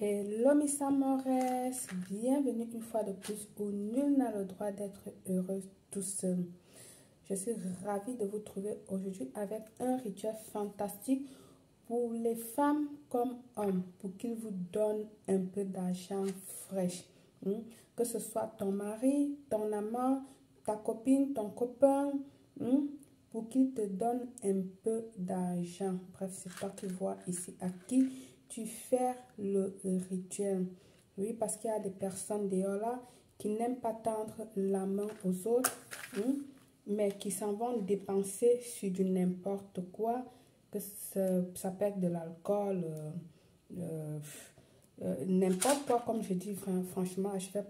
Hello Miss Amores, bienvenue une fois de plus où nul n'a le droit d'être heureux tout seul. Je suis ravie de vous trouver aujourd'hui avec un rituel fantastique pour les femmes comme hommes, pour qu'ils vous donnent un peu d'argent fraîche. Que ce soit ton mari, ton amant, ta copine, ton copain, pour qu'il te donne un peu d'argent. Bref, c'est toi qui vois ici à qui tu fais le rituel. Oui, parce qu'il y a des personnes dehors là qui n'aiment pas tendre la main aux autres, mais qui s'en vont dépenser sur du n'importe quoi, que ça peut être de l'alcool, n'importe quoi, comme je dis. Franchement, je vais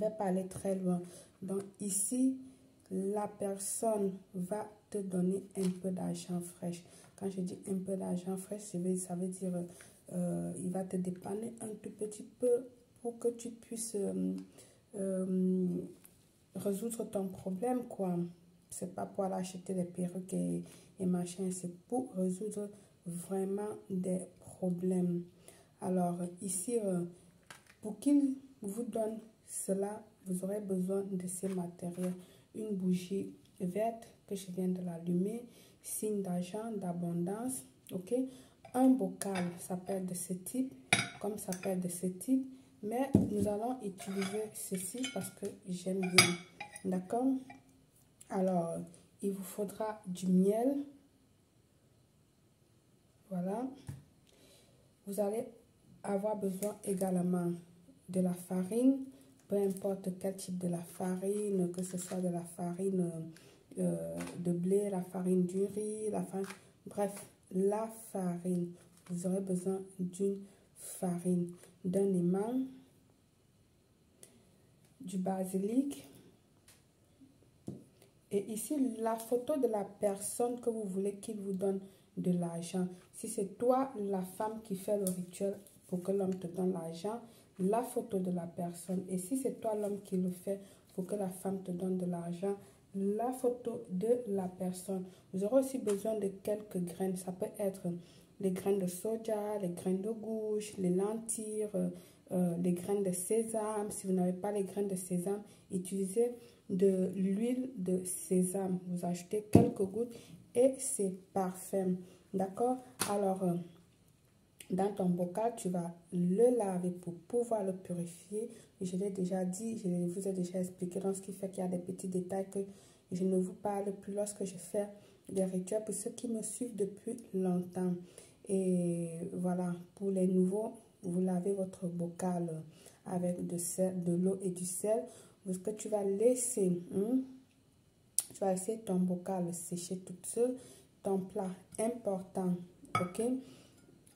pas aller très loin. Donc ici, la personne va te donner un peu d'argent fraîche. Quand je dis un peu d'argent fraîche, ça veut dire il va te dépanner un tout petit peu pour que tu puisses résoudre ton problème, quoi. C'est pas pour aller acheter des perruques et machin, c'est pour résoudre vraiment des problèmes. Alors ici, pour qu'il vous donne cela, vous aurez besoin de ces matériels. Une bougie verte que je viens de l'allumer, signe d'argent, d'abondance, ok. Un bocal, ça peut être de ce type, comme ça peut être de ce type, mais nous allons utiliser ceci parce que j'aime bien, d'accord. Alors, il vous faudra du miel, voilà. Vous allez avoir besoin également de la farine, peu importe quel type de la farine, que ce soit de la farine de blé, la farine du riz, bref, la farine. Vous aurez besoin d'une farine, d'un aimant, du basilic. Et ici, la photo de la personne que vous voulez qu'il vous donne de l'argent. Si c'est toi, la femme, qui fait le rituel pour que l'homme te donne l'argent, la photo de la personne. Et si c'est toi, l'homme, qui le fait pour que la femme te donne de l'argent, la photo de la personne. Vous aurez aussi besoin de quelques graines. Ça peut être les graines de soja, les graines de gouche, les lentilles, les graines de sésame. Si vous n'avez pas les graines de sésame, utilisez de l'huile de sésame. Vous ajoutez quelques gouttes et c'est parfait. D'accord? Alors, dans ton bocal, tu vas le laver pour pouvoir le purifier. Je l'ai déjà dit, je vous ai déjà expliqué, donc ce qui fait qu'il y a des petits détails que je ne vous parle plus lorsque je fais des rituels pour ceux qui me suivent depuis longtemps. Et voilà, pour les nouveaux, vous lavez votre bocal avec de l'eau et du sel. Ce que tu vas laisser, tu vas laisser ton bocal sécher toute seule. Ton plat important, ok?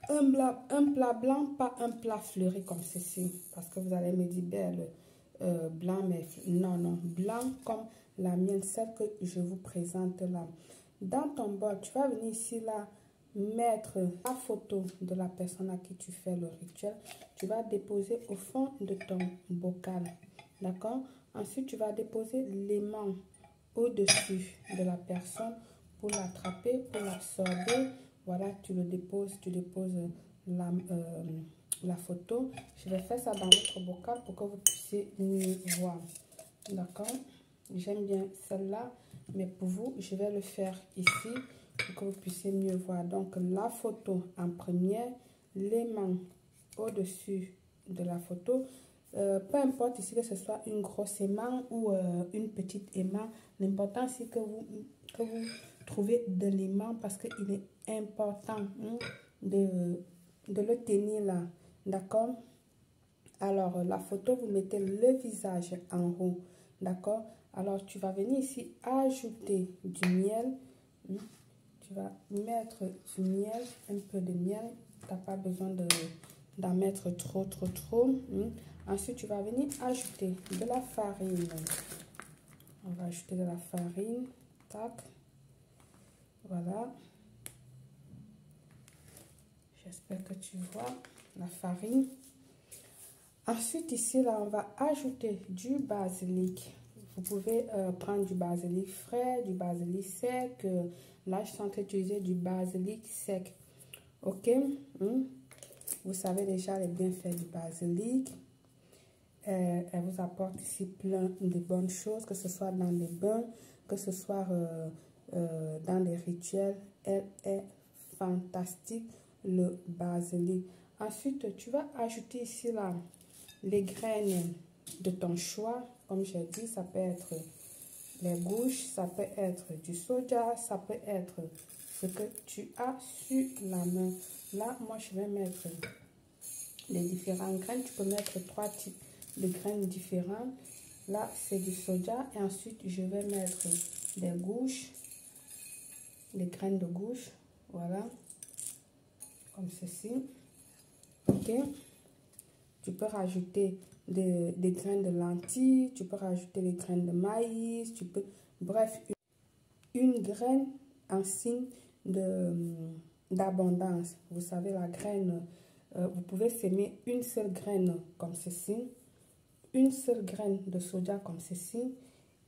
Un plat blanc, pas un plat fleuri comme ceci. Parce que vous allez me dire, belle, blanc, mais non, non. Blanc comme la mienne, celle que je vous présente là. Dans ton bol, tu vas venir ici, là, mettre la photo de la personne à qui tu fais le rituel. Tu vas déposer au fond de ton bocal. D'accord? Ensuite, tu vas déposer l'aimant au-dessus de la personne pour l'attraper, pour l'absorber. Voilà, tu déposes la photo. Je vais faire ça dans votre bocal pour que vous puissiez mieux voir. D'accord? J'aime bien celle-là, mais pour vous, je vais le faire ici pour que vous puissiez mieux voir. Donc, la photo en première, l'aimant au-dessus de la photo. Peu importe ici que ce soit une grosse aimant ou une petite aimant, l'important c'est que vous trouvez de l'aimant parce qu'il est important de le tenir là, d'accord. Alors la photo, vous mettez le visage en haut, d'accord. Alors tu vas venir ici ajouter du miel, tu vas mettre du miel, un peu de miel, tu n'as pas besoin d'en mettre trop. Ensuite, tu vas venir ajouter de la farine. On va ajouter de la farine. Tac. Voilà. J'espère que tu vois la farine. Ensuite, ici, là, on va ajouter du basilic. Vous pouvez prendre du basilic frais, du basilic sec. Là, je suis en train d'utiliser du basilic sec. Ok. Vous savez déjà les bienfaits du basilic. Elle vous apporte ici plein de bonnes choses, que ce soit dans les bains, que ce soit dans les rituels. Elle est fantastique, le basilic. Ensuite, tu vas ajouter ici là les graines de ton choix. Comme j'ai dit, ça peut être les gouches, ça peut être du soja, ça peut être ce que tu as sur la main. Là, moi, je vais mettre les différentes graines. Tu peux mettre 3 types de graines différentes. Là, c'est du soja. Et ensuite, je vais mettre des gouches, les graines de gouche. Voilà. Comme ceci. Ok. Tu peux rajouter des graines de lentilles. Tu peux rajouter les graines de maïs. Tu peux... Bref, une graine en signe d'abondance. Vous savez, la graine... vous pouvez s'aimer une seule graine comme ceci, une seule graine de soja comme ceci,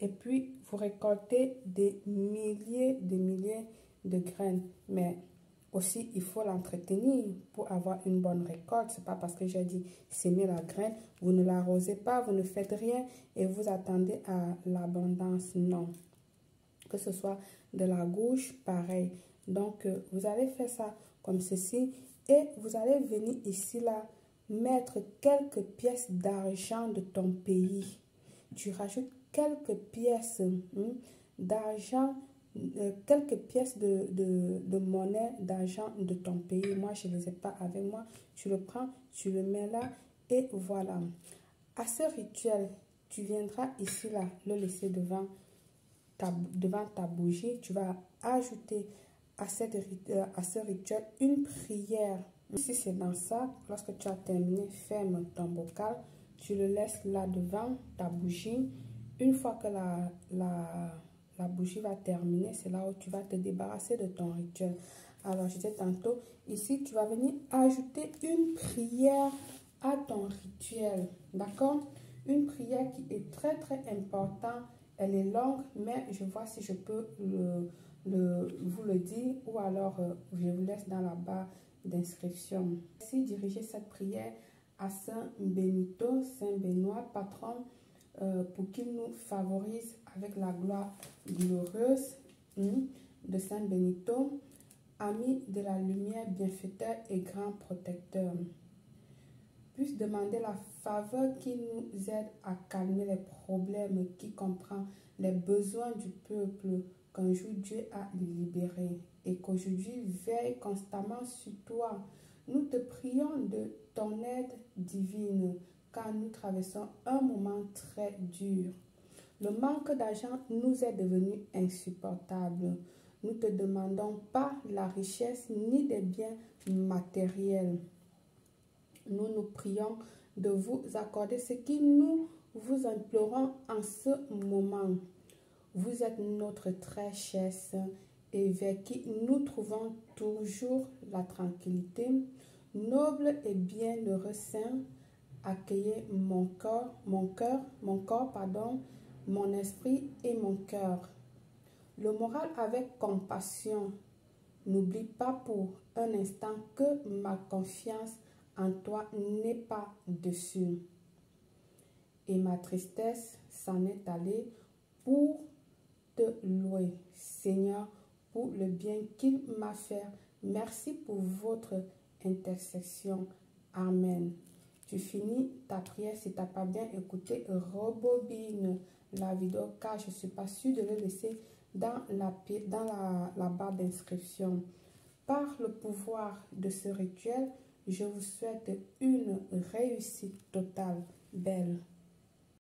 et puis vous récoltez des milliers de graines. Mais aussi, il faut l'entretenir pour avoir une bonne récolte. C'est pas parce que j'ai dit s'aimer la graine, vous ne l'arrosez pas, vous ne faites rien et vous attendez à l'abondance. Non. Que ce soit de la gouche, pareil. Donc, vous allez faire ça comme ceci. Et vous allez venir ici, là, mettre quelques pièces d'argent de ton pays. Tu rajoutes quelques pièces d'argent, quelques pièces de monnaie, d'argent de ton pays. Moi, je ne les ai pas avec moi. Tu le prends, tu le mets là et voilà. À ce rituel, tu viendras ici, là, le laisser devant ta bougie. Tu vas ajouter à ce rituel une prière. Si c'est dans ça, lorsque tu as terminé, ferme ton bocal, tu le laisses là devant ta bougie. Une fois que la bougie va terminer, c'est là où tu vas te débarrasser de ton rituel. Alors, je disais tantôt, ici, tu vas venir ajouter une prière à ton rituel. D'accord? Une prière qui est très, très importante. Elle est longue, mais je vois si je peux vous le dire ou alors je vous laisse dans la barre d'inscription. Si diriger cette prière à Saint Benito, Saint Benoît, patron, pour qu'il nous favorise avec la gloire glorieuse de Saint Benito, ami de la lumière, bienfaiteur et grand protecteur. Puisse demander la faveur qui nous aide à calmer les problèmes, qui comprend les besoins du peuple, qu'un jour Dieu a libéré et qu'aujourd'hui veille constamment sur toi. Nous te prions de ton aide divine car nous traversons un moment très dur. Le manque d'argent nous est devenu insupportable. Nous ne te demandons pas la richesse ni des biens matériels. Nous nous prions de vous accorder ce que nous vous implorons en ce moment. Vous êtes notre très cher Saint et vers qui nous trouvons toujours la tranquillité. Noble et bienheureux Saint, accueillez mon corps, mon esprit et mon cœur. Le moral avec compassion. N'oublie pas pour un instant que ma confiance en toi n'est pas dessus. Et ma tristesse s'en est allée pour te louer, Seigneur, pour le bien qu'il m'a fait. Merci pour votre intercession. Amen. Tu finis ta prière. Si tu n'as pas bien écouté, rebobine la vidéo car je ne suis pas sûre de le laisser dans la barre d'inscription. Par le pouvoir de ce rituel, je vous souhaite une réussite totale. Belle.